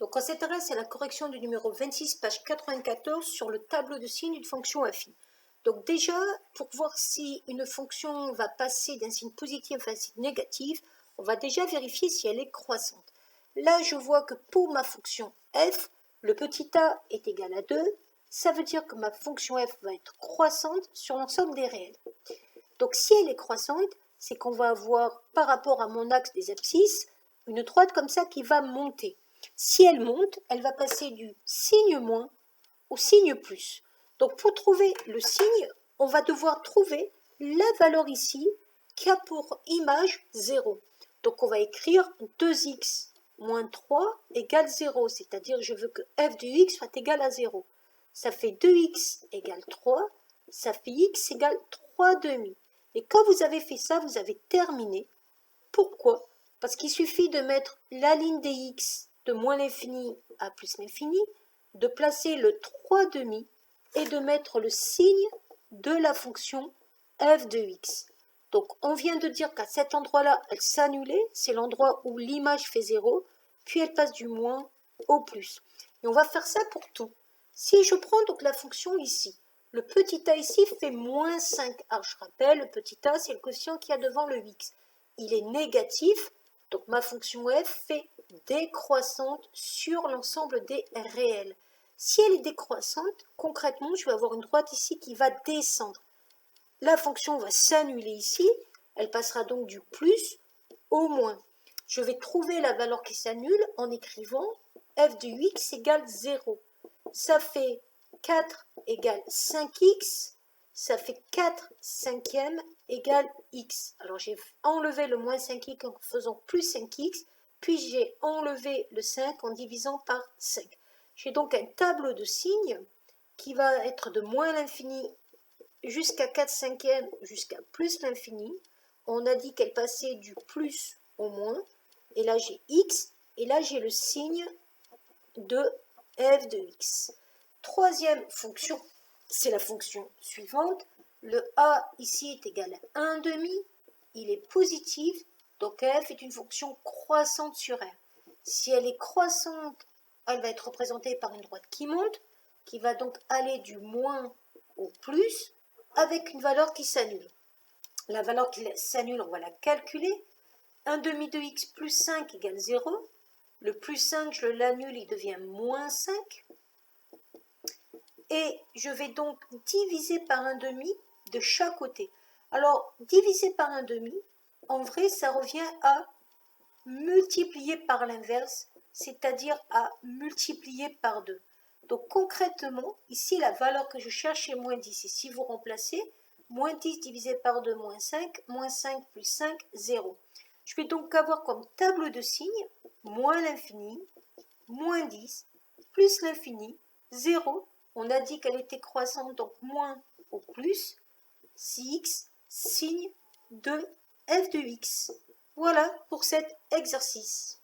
Donc on s'intéresse à la correction du numéro 26, page 94 sur le tableau de signes d'une fonction affine. Donc déjà, pour voir si une fonction va passer d'un signe positif à un signe négatif, on va déjà vérifier si elle est croissante. Là, je vois que pour ma fonction f, le petit a est égal à 2. Ça veut dire que ma fonction f va être croissante sur l'ensemble des réels. Donc si elle est croissante, c'est qu'on va avoir, par rapport à mon axe des abscisses, une droite comme ça qui va monter. Si elle monte, elle va passer du signe moins au signe plus. Donc pour trouver le signe, on va devoir trouver la valeur ici qui a pour image 0. Donc on va écrire 2x moins 3 égale 0, c'est-à-dire je veux que f de x soit égal à 0. Ça fait 2x égale 3, ça fait x égale 3 demi. Et quand vous avez fait ça, vous avez terminé. Pourquoi? Parce qu'il suffit de mettre la ligne des x de moins l'infini à plus l'infini, de placer le 3 demi et de mettre le signe de la fonction f de x. Donc on vient de dire qu'à cet endroit-là, elle s'annulait, c'est l'endroit où l'image fait 0, puis elle passe du moins au plus. Et on va faire ça pour tout. Si je prends donc la fonction ici, le petit a ici fait moins 5. Alors je rappelle, le petit a c'est le quotient qu'il y a devant le x. Il est négatif, donc ma fonction f fait décroissante sur l'ensemble des réels. Si elle est décroissante, concrètement, je vais avoir une droite ici qui va descendre. La fonction va s'annuler ici, elle passera donc du plus au moins. Je vais trouver la valeur qui s'annule en écrivant f de x égale 0. Ça fait 4 égale 5x, ça fait 4 cinquièmes égale x. Alors j'ai enlevé le moins 5x en faisant plus 5x, puis j'ai enlevé le 5 en divisant par 5. J'ai donc un tableau de signes qui va être de moins l'infini jusqu'à 4 cinquièmes jusqu'à plus l'infini. On a dit qu'elle passait du plus au moins, et là j'ai x, et là j'ai le signe de f de x. Troisième fonction, c'est la fonction suivante. Le a ici est égal à 1 demi, il est positif, donc f est une fonction croissante sur r. Si elle est croissante, elle va être représentée par une droite qui monte, qui va donc aller du moins au plus, avec une valeur qui s'annule. La valeur qui s'annule, on va la calculer. 1 demi de x plus 5 égale 0. Le plus 5, je l'annule, il devient moins 5. Et je vais donc diviser par 1 demi de chaque côté. Alors, diviser par 1 demi, en vrai, ça revient à multiplier par l'inverse, c'est-à-dire à multiplier par 2. Donc concrètement, ici, la valeur que je cherche est moins 10. Et si vous remplacez, moins 10 divisé par 2, moins 5 plus 5, 0. Je vais donc avoir comme tableau de signes, moins l'infini, moins 10, plus l'infini, 0. On a dit qu'elle était croissante, donc moins au plus, si x, signe de f de x. Voilà pour cet exercice.